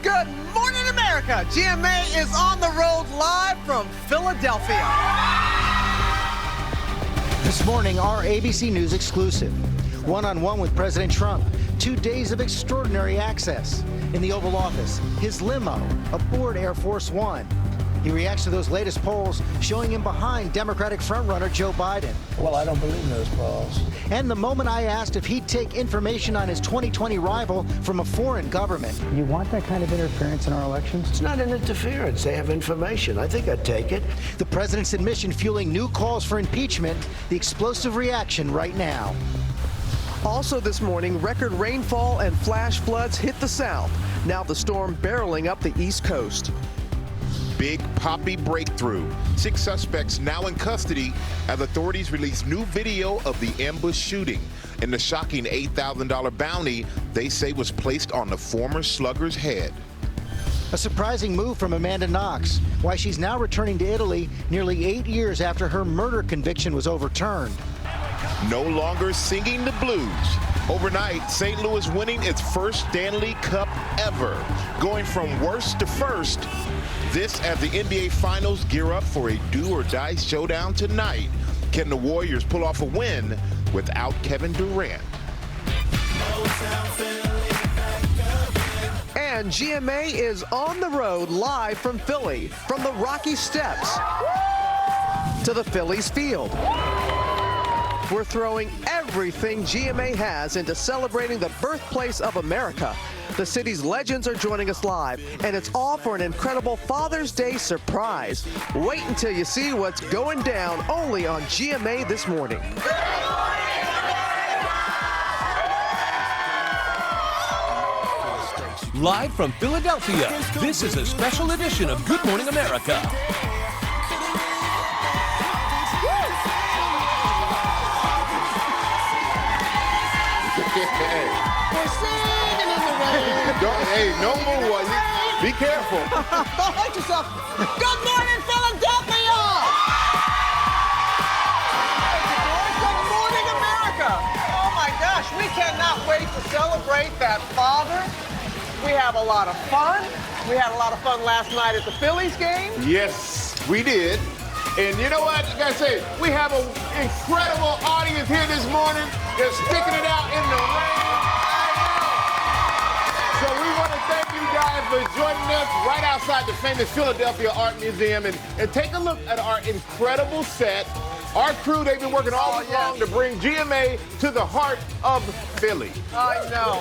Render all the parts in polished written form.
Good morning, America. GMA is on the road live from Philadelphia. This morning, our ABC News exclusive. One-on-one with President Trump. 2 days of extraordinary access. In the Oval Office, his limo aboard Air Force One. He reacts to those latest polls showing him behind Democratic frontrunner Joe Biden. Well, I don't believe those polls. And the moment I asked if he'd take information on his 2020 rival from a foreign government. You want that kind of interference in our elections? It's not an interference. They have information. I think I'd take it. The president's admission fueling new calls for impeachment. The explosive reaction right now. Also this morning, record rainfall and flash floods hit the South. Now the storm barreling up the East Coast. Big Poppy breakthrough. 6 suspects now in custody as authorities release new video of the ambush shooting and the shocking $8,000 bounty they say was placed on the former slugger's head. A surprising move from Amanda Knox. Why she's now returning to Italy nearly 8 years after her murder conviction was overturned. No longer singing the blues. Overnight, St. Louis winning its first Stanley Cup ever, going from worst to first. This as the NBA Finals gear up for a do-or-die showdown tonight. Can the Warriors pull off a win without Kevin Durant? And GMA is on the road live from Philly, from the Rocky Steps to the Phillies field. We're throwing everything GMA has into celebrating the birthplace of America. The city's legends are joining us live, and it's all for an incredible Father's Day surprise. Wait until you see what's going down only on GMA this morning. Live from Philadelphia, this is a special edition of Good Morning America. We're singing in the rain. Hey, no more was it. Be careful. Don't hurt yourself. Good morning, Philadelphia! Good morning, America. Oh my gosh, we cannot wait to celebrate that father. We have a lot of fun. We had a lot of fun last night at the Phillies game. Yes, we did. And you know what? I gotta say, we have an incredible audience here this morning. They're sticking it out in the rain. So we want to thank you guys for joining us right outside the famous Philadelphia Art Museum. And take a look at our incredible set. Our crew, they've been working all week long to bring GMA to the heart of Philly. I know.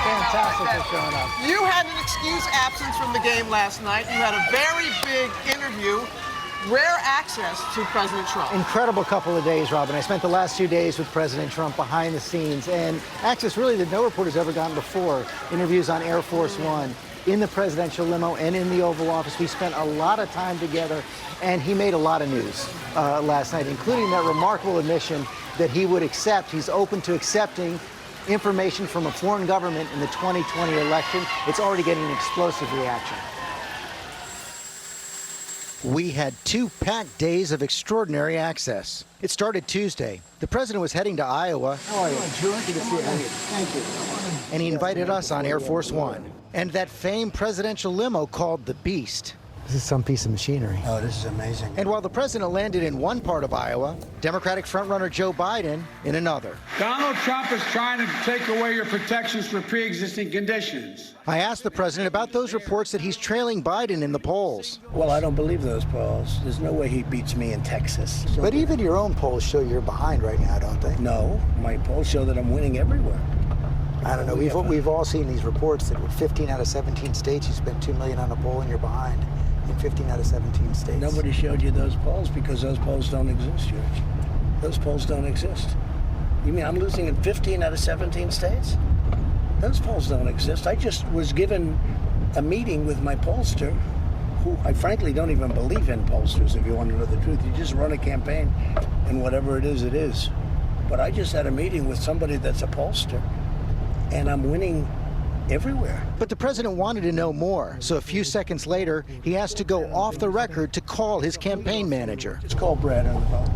Fantastic for showing up. You had an excuse absence from the game last night. You had a very big interview. Rare access to President Trump. Incredible couple of days, Robin. I spent the last 2 days with President Trump behind the scenes, and access really that no reporter's ever gotten before. Interviews on Air Force One, in the presidential limo, and in the Oval Office. We spent a lot of time together, and he made a lot of news last night, including that remarkable admission that he would accept, he's open to accepting information from a foreign government in the 2020 election. It's already getting an explosive reaction. We had 2 packed days of extraordinary access. It started Tuesday. The president was heading to Iowa. How are you? Good to see you. Thank you. And he invited us on Air Force One. And that famed presidential limo called the Beast. This is some piece of machinery. Oh, this is amazing. And while the president landed in one part of Iowa, Democratic frontrunner Joe Biden in another. Donald Trump is trying to take away your protections for pre-existing conditions. I asked the president about those reports that he's trailing Biden in the polls. Well, I don't believe those polls. There's no way he beats me in Texas. But even your own polls show you're behind right now, don't they? No, my polls show that I'm winning everywhere. I don't know. We've all seen these reports that with 15 out of 17 states, you spent $2 million on a poll and you're behind in 15 out of 17 states. Nobody showed you those polls because those polls don't exist, George. Those polls don't exist. You mean I'm losing in 15 out of 17 states? Those polls don't exist. I just was given a meeting with my pollster, who I frankly don't even believe in pollsters, if you want to know the truth. You just run a campaign, and whatever it is, it is. But I just had a meeting with somebody that's a pollster, and I'm winning everywhere. But the president wanted to know more, so a few seconds later, he asked to go off the record to call his campaign manager. Just call Brad on the phone,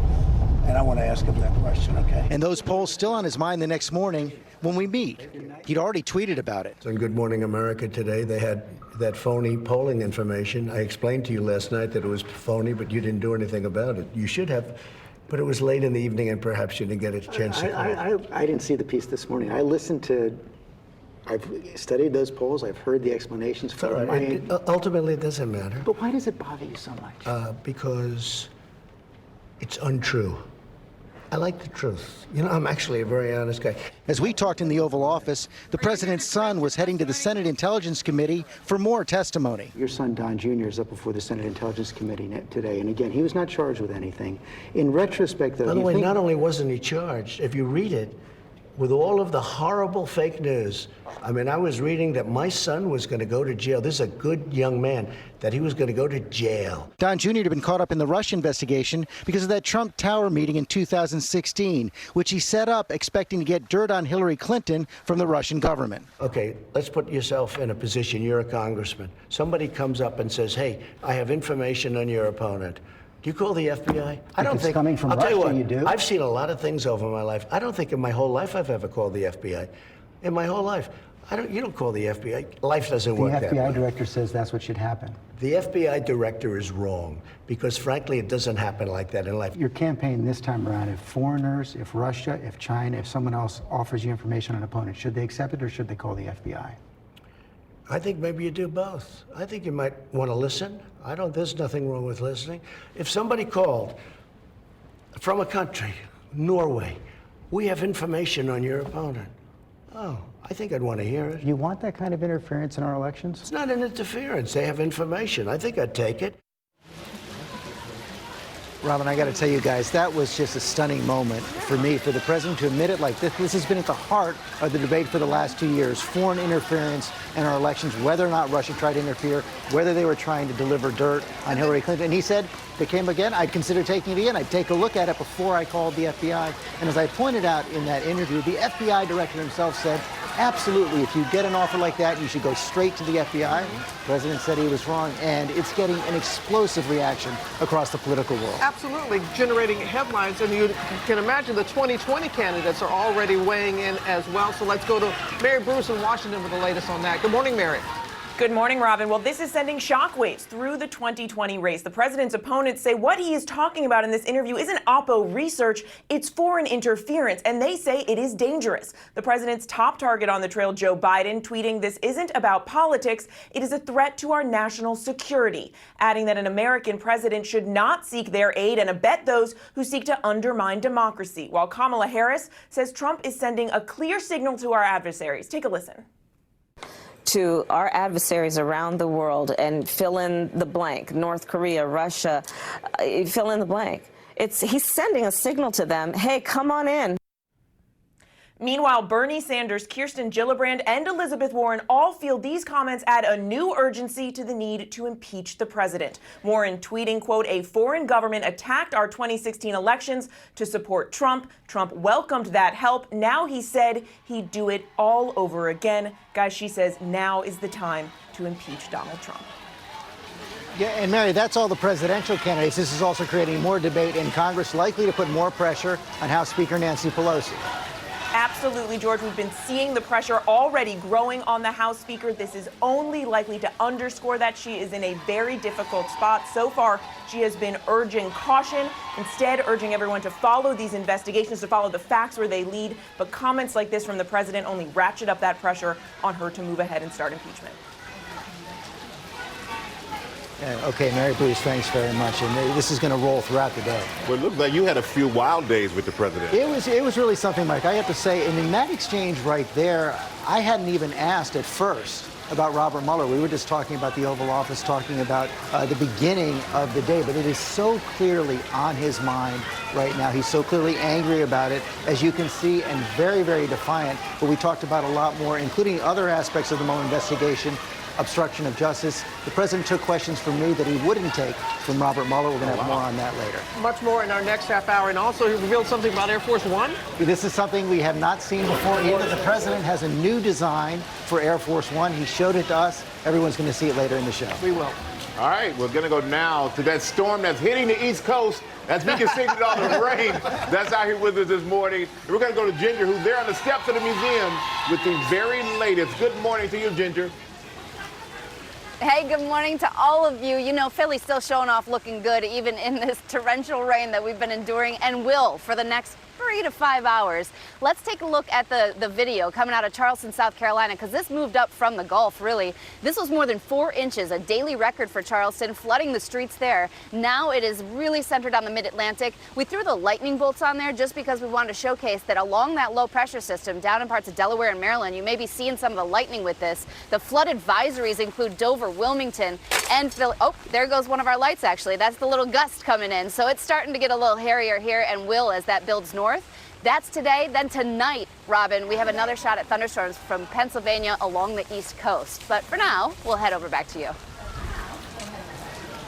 and I want to ask him that question, okay? And those polls still on his mind the next morning, when we meet. He'd already tweeted about it. On Good Morning America today, they had that phony polling information. I explained to you last night that it was phony, but you didn't do anything about it. You should have, but it was late in the evening and perhaps you didn't get a chance to call. I didn't see the piece this morning. I listened to, I've studied those polls. I've heard the explanations for All right. Ultimately, it doesn't matter. But why does it bother you so much? Because it's untrue. I like the truth. You know, I'm actually a very honest guy. As we talked in the Oval Office, the president's son was heading to the Senate Intelligence Committee for more testimony. Your son, Don Jr., is up before the Senate Intelligence Committee today. And again, he was not charged with anything. In retrospect, though, By the way, not only wasn't he charged, if you read it, with all of the horrible fake news, I mean, I was reading that my son was going to go to jail. This is a good young man, that he was going to go to jail. Don Jr. had been caught up in the Russia investigation because of that Trump Tower meeting in 2016, which he set up expecting to get dirt on Hillary Clinton from the Russian government. Okay, let's put yourself in a position. You're a congressman. Somebody comes up and says, hey, I have information on your opponent. Do you call the FBI? I don't think. Coming from I'll tell you Russia, what, you do? I've seen a lot of things over my life. I don't think in my whole life I've ever called the FBI. In my whole life. You don't call the FBI. Life doesn't work that way. The FBI director says that's what should happen. The FBI director is wrong because, frankly, it doesn't happen like that in life. Your campaign this time around, if foreigners, if Russia, if China, if someone else offers you information on an opponent, should they accept it or should they call the FBI? I think maybe you do both. I think you might want to listen. There's nothing wrong with listening. If somebody called from a country, Norway, we have information on your opponent. Oh, I think I'd want to hear it. You want that kind of interference in our elections? It's not an interference. They have information. I think I'd take it. Robin, I got to tell you guys, that was just a stunning moment for me, for the president to admit it like this. This has been at the heart of the debate for the last 2 years, foreign interference in our elections, whether or not Russia tried to interfere, whether they were trying to deliver dirt on Hillary Clinton. And he said, if it came again, I'd consider taking it again. I'd take a look at it before I called the FBI. And as I pointed out in that interview, the FBI director himself said, absolutely, if you get an offer like that, you should go straight to the FBI. The president said he was wrong, and it's getting an explosive reaction across the political world. Absolutely, generating headlines, and you can imagine the 2020 candidates are already weighing in as well. So let's go to Mary Bruce in Washington with the latest on that. Good morning, Mary. Good morning, Robin. Well, this is sending shockwaves through the 2020 race. The president's opponents say what he is talking about in this interview isn't Oppo research, it's foreign interference, and they say it is dangerous. The president's top target on the trail, Joe Biden, tweeting, "This isn't about politics, it is a threat to our national security," adding that an American president should not seek their aid and abet those who seek to undermine democracy, while Kamala Harris says Trump is sending a clear signal to our adversaries. Take a listen. To our adversaries around the world and fill in the blank, North Korea, Russia, fill in the blank. He's sending a signal to them, hey, come on in. Meanwhile, Bernie Sanders, Kirsten Gillibrand, and Elizabeth Warren all feel these comments add a new urgency to the need to impeach the president. Warren tweeting, quote, "A foreign government attacked our 2016 elections to support Trump. Trump welcomed that help. Now he said he'd do it all over again." Guys, she says now is the time to impeach Donald Trump. Yeah, and Mary, that's all the presidential candidates. This is also creating more debate in Congress, likely to put more pressure on House Speaker Nancy Pelosi. Absolutely, George. We've been seeing the pressure already growing on the House Speaker. This is only likely to underscore that she is in a very difficult spot. So far, she has been urging caution, instead urging everyone to follow these investigations, to follow the facts where they lead. But comments like this from the president only ratchet up that pressure on her to move ahead and start impeachment. Okay, Mary Bruce, thanks very much. And this is going to roll throughout the day. Well, it looks like you had a few wild days with the president. It was really something, Mike. I have to say, in that exchange right there, I hadn't even asked at first about Robert Mueller. We were just talking about the Oval Office, talking about the beginning of the day. But it is so clearly on his mind right now. He's so clearly angry about it, as you can see, and very, very defiant. But we talked about a lot more, including other aspects of the Mueller investigation. Obstruction of justice. The president took questions from me that he wouldn't take from Robert Mueller. We're going to have more on that later. Much more in our next half hour. And also, he revealed something about Air Force One. This is something we have not seen before either. The president has a new design for Air Force One. He showed it to us. Everyone's going to see it later in the show. We will. All right, we're going to go now to that storm that's hitting the East Coast. As we can see it all the rain that's out here with us this morning. And we're going to go to Ginger, who's there on the steps of the museum with the very latest. Good morning to you, Ginger. Hey, good morning to all of you. You know, Philly's still showing off looking good, even in this torrential rain that we've been enduring and will for the next 3 to 5 hours. Let's take a look at the video coming out of Charleston, South Carolina, because this moved up from the Gulf, really. This was more than 4 inches, a daily record for Charleston, flooding the streets there. Now it is really centered on the mid-Atlantic. We threw the lightning bolts on there just because we wanted to showcase that along that low pressure system down in parts of Delaware and Maryland, you may be seeing some of the lightning with this. The flood advisories include Dover, Wilmington, and Philly. Oh, there goes one of our lights, actually. That's the little gust coming in. So it's starting to get a little hairier here and will as that builds north. That's today. Then tonight, Robin, we have another shot at thunderstorms from Pennsylvania along the East Coast. But for now, we'll head over back to you.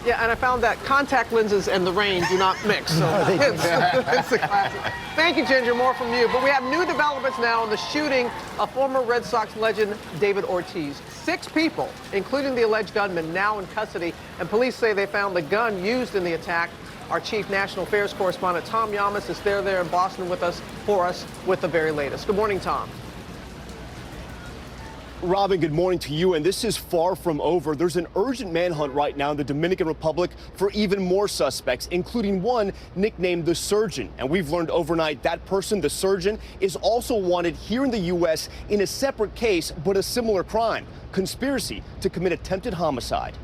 Yeah, and I found that contact lenses and the rain do not mix. So it's a classic. Thank you, Ginger. More from you. But we have new developments now on the shooting of former Red Sox legend David Ortiz. 6 people, including the alleged gunman, now in custody. And police say they found the gun used in the attack. Our chief national affairs correspondent, Tom Yamas, is there in Boston with us with the very latest. Good morning, Tom. Robin, good morning to you. And this is far from over. There's an urgent manhunt right now in the Dominican Republic for even more suspects, including one nicknamed the Surgeon. And we've learned overnight that person, the Surgeon, is also wanted here in the U.S. in a separate case, but a similar crime, conspiracy to commit attempted homicide.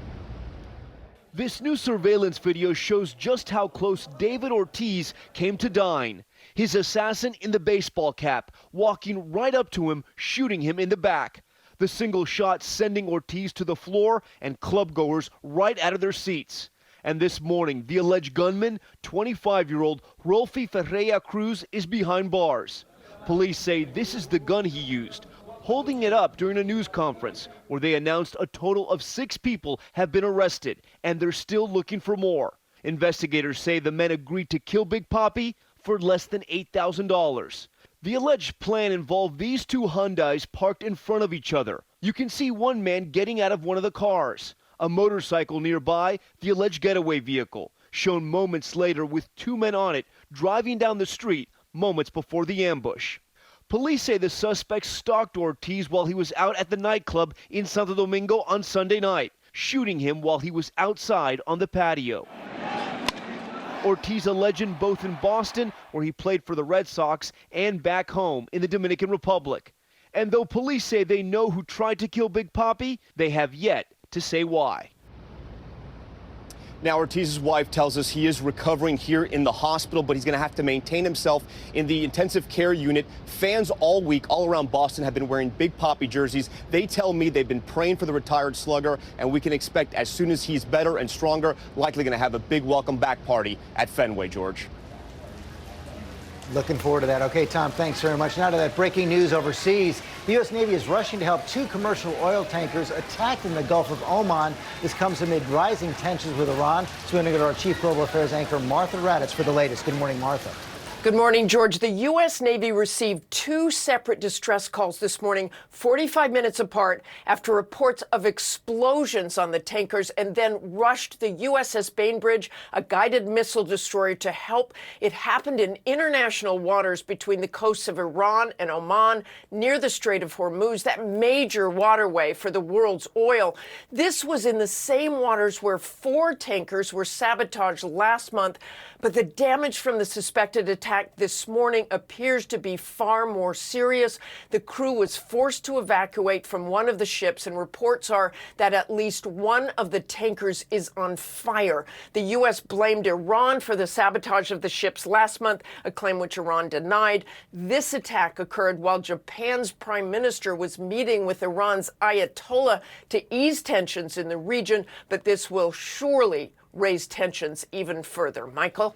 This new surveillance video shows just how close David Ortiz came to dying. His assassin in the baseball cap, walking right up to him, shooting him in the back. The single shot sending Ortiz to the floor and clubgoers right out of their seats. And this morning, the alleged gunman, 25-year-old Rolfi Ferreira Cruz, is behind bars. Police say this is the gun he used, holding it up during a news conference where they announced a total of 6 people have been arrested, and they're still looking for more. Investigators say the men agreed to kill Big Papi for less than $8,000. The alleged plan involved these 2 Hyundais parked in front of each other. You can see one man getting out of one of the cars. A motorcycle nearby, the alleged getaway vehicle, shown moments later with 2 men on it driving down the street moments before the ambush. Police say the suspect stalked Ortiz while he was out at the nightclub in Santo Domingo on Sunday night, shooting him while he was outside on the patio. Ortiz, a legend both in Boston, where he played for the Red Sox, and back home in the Dominican Republic. And though police say they know who tried to kill Big Papi, they have yet to say why. Now, Ortiz's wife tells us he is recovering here in the hospital, but he's going to have to maintain himself in the intensive care unit. Fans all week, all around Boston, have been wearing Big Papi jerseys. They tell me they've been praying for the retired slugger, and we can expect as soon as he's better and stronger, likely going to have a big welcome back party at Fenway, George. Looking forward to that. Okay, Tom, thanks very much. Now to that breaking news overseas. The U.S. Navy is rushing to help 2 commercial oil tankers attacked in the Gulf of Oman. This comes amid rising tensions with Iran. So we're going to go to our Chief Global Affairs anchor, Martha Raddatz, for the latest. Good morning, Martha. Good morning, George. The U.S. Navy received 2 separate distress calls this morning, 45 minutes apart, after reports of explosions on the tankers, and then rushed the USS Bainbridge, a guided missile destroyer, to help. It happened in international waters between the coasts of Iran and Oman, near the Strait of Hormuz, that major waterway for the world's oil. This was in the same waters where 4 tankers were sabotaged last month, but the damage from the suspected attack this morning appears to be far more serious. The crew was forced to evacuate from one of the ships, and reports are that at least one of the tankers is on fire. The U.S. blamed Iran for the sabotage of the ships last month, a claim which Iran denied. This attack occurred while Japan's prime minister was meeting with Iran's Ayatollah to ease tensions in the region, but this will surely raise tensions even further. Michael?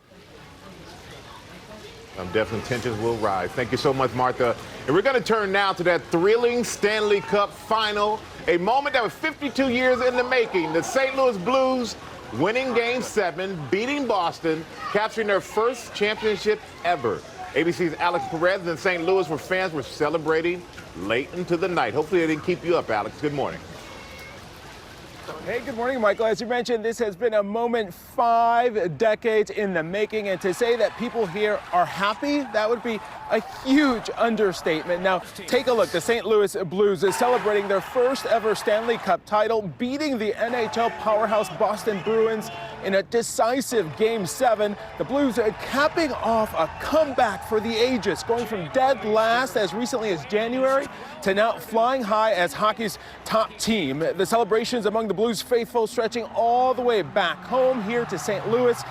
Definitely tensions will rise. Thank you so much, Martha. And we're going to turn now to that thrilling Stanley Cup final, a moment that was 52 years in the making. The St. Louis Blues winning Game 7, beating Boston, capturing their first championship ever. ABC's Alex Perez in St. Louis, where fans were celebrating late into the night. Hopefully they didn't keep you up, Alex. Good morning. Hey, good morning, Michael. As you mentioned, this has been a moment 5 decades in the making, and to say that people here are happy, that would be a huge understatement. Now, take a look. The St. Louis Blues is celebrating their first ever Stanley Cup title, beating the NHL powerhouse Boston Bruins in a decisive Game 7. The Blues are capping off a comeback for the ages, going from dead last as recently as January to now flying high as hockey's top team. The celebrations among the Blues faithful stretching all the way back home here to St. Louis.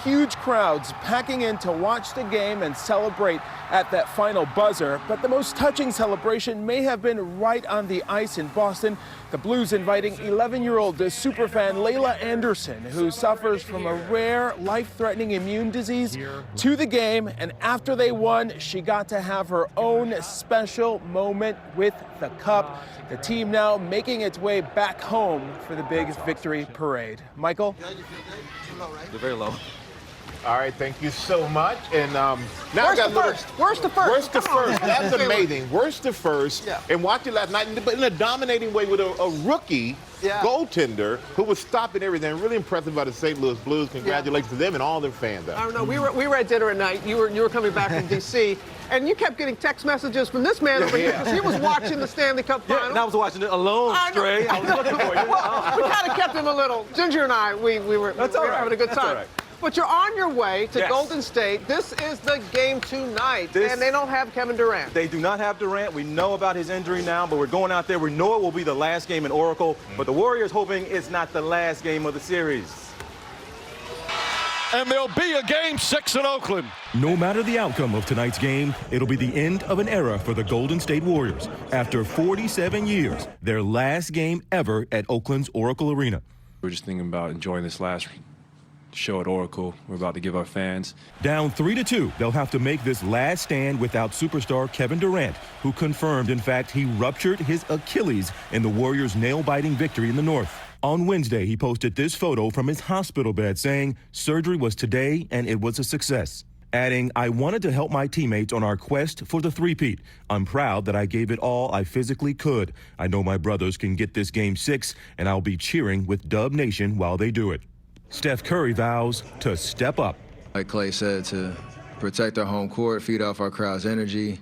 Huge crowds packing in to watch the game and celebrate at that final buzzer. But the most touching celebration may have been right on the ice in Boston. The Blues inviting 11-year-old superfan Layla Anderson, who suffers from a rare, life-threatening immune disease, to the game. And after they won, she got to have her own special moment with the cup. The team now making its way back home for the big victory parade. Michael? They're very low. All right, thank you so much. And now Worst to first. Worst to first. Worst to first. That's amazing. Worst to first. Yeah. And watching last night, but in a dominating way with a rookie goaltender who was stopping everything. Really impressive by the St. Louis Blues. Congratulations to them and all their fans. I don't know. We were at dinner at night. You were coming back from D.C. And you kept getting text messages from this man over here because he was watching the Stanley Cup final. And I was watching it alone, Stray. I was looking for you. Well, we kind of kept him a little. Ginger and I, we were having a good time. But you're on your way to Golden State. This is the game tonight, and they don't have Kevin Durant. They do not have Durant. We know about his injury now, but we're going out there. We know it will be the last game in Oracle, but the Warriors hoping it's not the last game of the series. And there'll be a Game 6 in Oakland. No matter the outcome of tonight's game, it'll be the end of an era for the Golden State Warriors. After 47 years, their last game ever at Oakland's Oracle Arena. We're just thinking about enjoying this last show at Oracle. We're about to give our fans. Down 3-2, they'll have to make this last stand without superstar Kevin Durant, who confirmed, in fact, he ruptured his Achilles in the Warriors' nail-biting victory in the North. On Wednesday, he posted this photo from his hospital bed saying, "Surgery was today and it was a success." Adding, "I wanted to help my teammates on our quest for the three-peat. I'm proud that I gave it all I physically could. I know my brothers can get this Game 6, and I'll be cheering with Dub Nation while they do it." Steph Curry vows to step up. Like Clay said, to protect our home court, feed off our crowd's energy,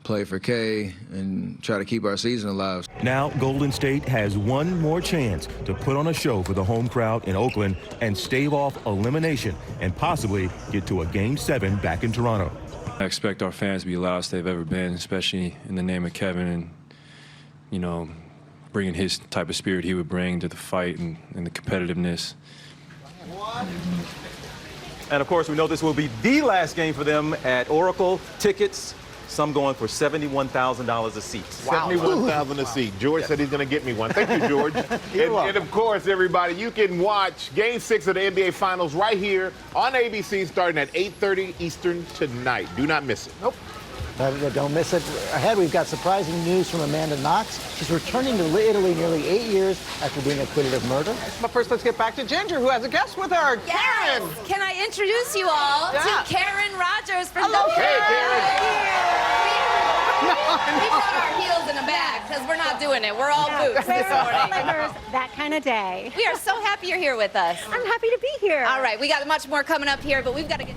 play for K, and try to keep our season alive. Now Golden State has one more chance to put on a show for the home crowd in Oakland and stave off elimination and possibly get to a Game 7 back in Toronto. I expect our fans to be the loudest they've ever been, especially in the name of Kevin and, you know, bringing his type of spirit he would bring to the fight and the competitiveness. And of course, we know this will be the last game for them at Oracle. Tickets, some going for $71,000 a seat. Wow. $71,000 a seat. George said he's going to get me one. Thank you, George. and of course, everybody, you can watch Game 6 of the NBA Finals right here on ABC starting at 8:30 Eastern tonight. Do not miss it. Nope. Don't miss it. Ahead, we've got surprising news from Amanda Knox. She's returning to Italy nearly 8 years after being acquitted of murder. But first, let's get back to Ginger, who has a guest with her. Yes. Karen! Can I introduce you all to Karen Rogers from Hello, the Karen. We brought our heels in a bag because we're not doing it. We're all boots this morning. That kind of day. We are so happy you're here with us. I'm happy to be here. All right, we got much more coming up here, but we've got to get...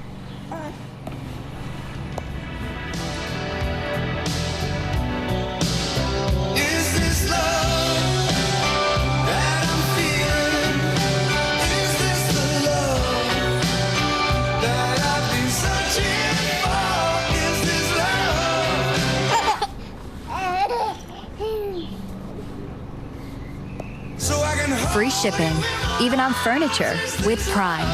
Free shipping, even on furniture, with Prime.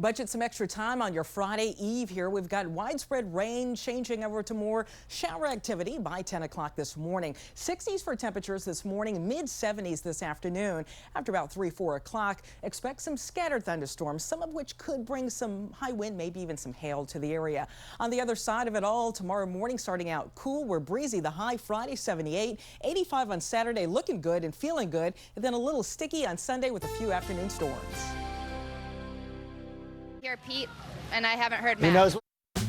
Budget some extra time on your Friday Eve here. We've got widespread rain changing over to more shower activity by 10 o'clock this morning. 60s for temperatures this morning, mid-70s this afternoon. After about 3-4 o'clock, expect some scattered thunderstorms, some of which could bring some high wind, maybe even some hail to the area. On the other side of it all, tomorrow morning starting out cool. We're breezy. The high Friday 78, 85 on Saturday, looking good and feeling good, and then a little sticky on Sunday with a few afternoon storms. Here, Pete, and I haven't heard He Matt. knows.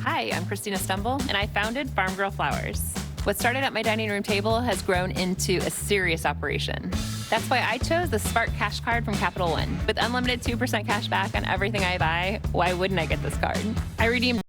Hi, I'm Christina Stumble, and I founded Farm Girl Flowers. What started at my dining room table has grown into a serious operation. That's why I chose the Spark Cash Card from Capital One. With unlimited 2% cash back on everything I buy, why wouldn't I get this card? I redeemed